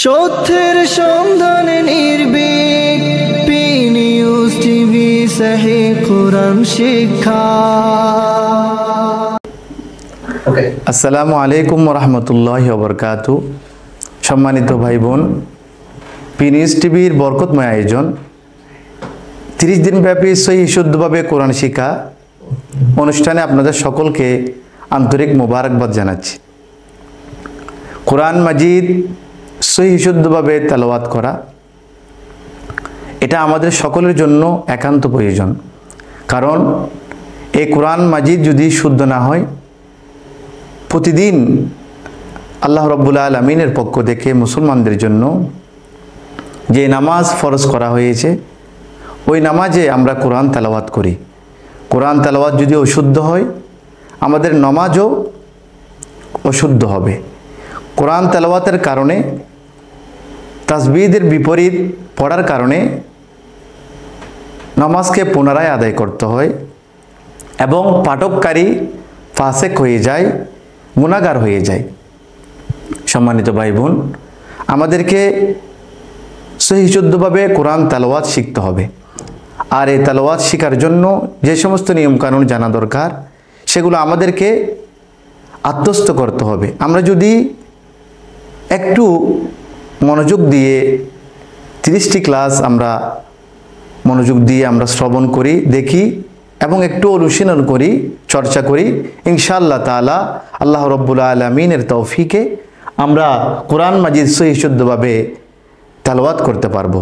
সত্যের সন্ধানে নির্ভীক পি নিউজ টিভি সহি কুরআন শিক্ষা। আসসালামু আলাইকুম রহমতুল্লাহি ওয়া বারাকাতুহু। সম্মানিত ভাই বোন, পি নিউজ টিভির বরকতময় আয়োজন 30 দিন ব্যাপী সহি শুদ্ধভাবে কোরআন শিক্ষা অনুষ্ঠানে আপনাদের সকলকে আন্তরিক মোবারকবাদ জানাচ্ছি। কোরআন মাজিদ সহি শুদ্ধভাবে তেলাওয়াত করা এটা আমাদের সকলের জন্য একান্ত প্রয়োজন। কারণ এই কোরআন মাজিদ যদি শুদ্ধ না হয়, প্রতিদিন আল্লাহ রাব্বুল আলামিনের পক্ষ থেকে মুসলমানদের জন্য যে নামাজ ফরজ করা হয়েছে, ওই নামাজে আমরা কোরআন তেলাওয়াত করি। কোরআন তেলাওয়াত যদি অশুদ্ধ হয়, আমাদের নামাজও অশুদ্ধ হবে। কোরআন তেলাওয়াতের কারণে তাসবিহের বিপরীত পড়ার কারণে নামাজকে পুনরায় আদায় করতে হয় এবং পাঠককারী ফাসেক হয়ে যায়, গুনাহগার হয়ে যায়। সম্মানিত ভাই বোন, আমাদেরকে সহি শুদ্ধভাবে কোরআন তেলাওয়াত শিখতে হবে। আর এই তেলাওয়াত শেখার জন্য যে সমস্ত নিয়মকানুন জানা দরকার, সেগুলো আমাদেরকে আত্মস্থ করতে হবে। আমরা যদি একটু মনোযোগ দিয়ে 30টি ক্লাস আমরা মনোযোগ দিয়ে আমরা শ্রবণ করি, দেখি এবং একটু অনুশীলন করি, চর্চা করি, ইনশাআল্লাহ তাআলা আল্লাহ রাব্বুল আলামিনের তৌফিকে আমরা কোরআন মাজিদ সহি শুদ্ধভাবে তেলাওয়াত করতে পারবো।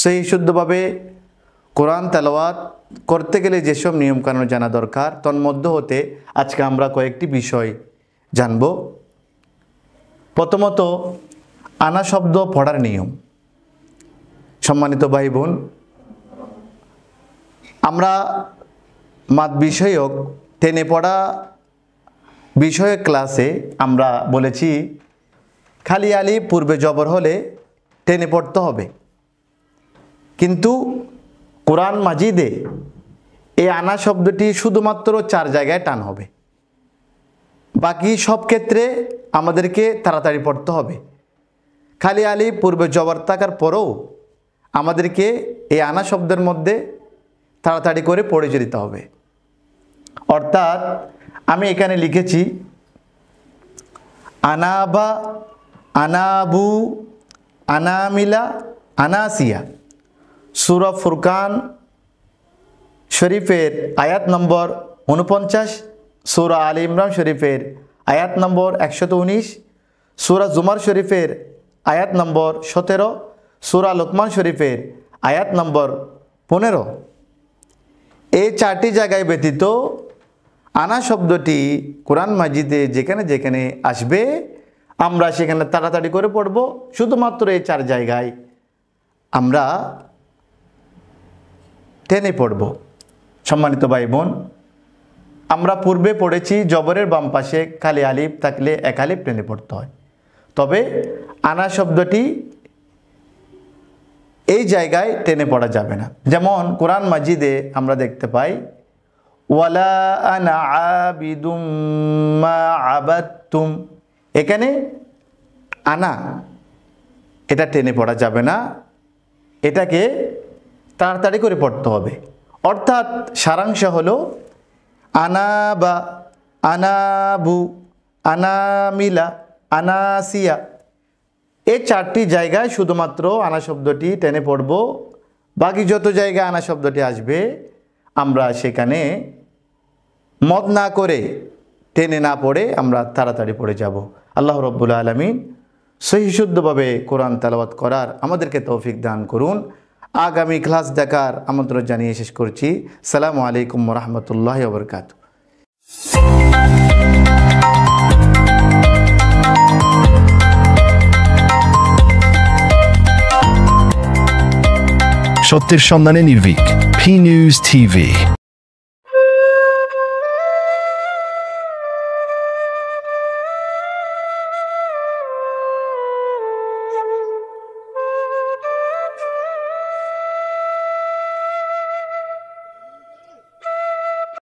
সহি শুদ্ধভাবে কোরআন তেলাওয়াত করতে গেলে যেসব নিয়মকানুন জানা দরকার, তন্মধ্য হতে আজকে আমরা কয়েকটি বিষয় জানব। প্রথমত, আনা শব্দ পড়ার নিয়ম। সম্মানিত ভাই বোন, আমরা মাদ বিষয়ক টেনে পড়া বিষয়ক ক্লাসে আমরা বলেছি খালি আলিফ পূর্বে জবর হলে টেনে পড়তে হবে, কিন্তু কোরআন মাজিদে এই আনা শব্দটি শুধুমাত্র 4 জায়গায় টান হবে। বাকি সব ক্ষেত্রে আমাদেরকে তাড়াতাড়ি পড়তে হবে। খালি আলিফ পূর্বে জবর থাকার পরেও আমাদেরকে এই আনা শব্দের মধ্যে তাড়াতাড়ি করে পড়ে যেতে হবে। অর্থাৎ আমি এখানে লিখেছি আনাবা, আনাবু, আনামিলা, আনাসিয়া। সূরা ফুরকান শরীফের আয়াত নম্বর 49, সূরা আলে ইমরান শরীফের আয়াত নম্বর 119, সূরা জুমার শরীফের আয়াত নম্বর 17, সূরা লোকমান শরীফের আয়াত নম্বর 15। এই 4টি জায়গায় ব্যতীত আনা শব্দটি কোরআন মাজিদে যেখানে যেখানে আসবে আমরা সেখানে তাড়াতাড়ি করে পড়ব। শুধুমাত্র এই 4 জায়গায় আমরা টেনে পড়ব। সম্মানিত ভাই বোন, আমরা পূর্বে পড়েছি জবরের বাম পাশে খালি আলিফ থাকলে 1 আলিফ টেনে পড়তে হয়। তবে আনা শব্দটি এই জায়গায় টেনে পড়া যাবে না। যেমন কোরআন মাজিদে আমরা দেখতে পাই ওয়ালা আনা আবিদুম মা আবাদতুম। এখানে আনা এটা টেনে পড়া যাবে না, এটাকে তাড়াতাড়ি করে পড়তে হবে। অর্থাৎ সারাংশ হলো আনাবা, আনাবু, আনামিলা, আনাসিয়া। এই 4টি জায়গায় শুধুমাত্র আনা শব্দটি টেনে পড়ব। বাকি যত জায়গায় আনা শব্দটি আসবে আমরা সেখানে মদ না করে, টেনে না পড়ে আমরা তাড়াতাড়ি পড়ে যাব। আল্লাহ রাব্বুল আলামিন সহি শুদ্ধভাবে কোরআন তেলাওয়াত করার আমাদেরকে তৌফিক দান করুন। আগামী ক্লাস দেখার আমন্ত্রণ জানিয়ে শেষ করছি। আসসালামু আলাইকুম ওয়া রাহমাতুল্লাহি ওয়া বারাকাতুহু। সত্যের সন্ধানে নির্ভীক, পি নিউজ টিভি।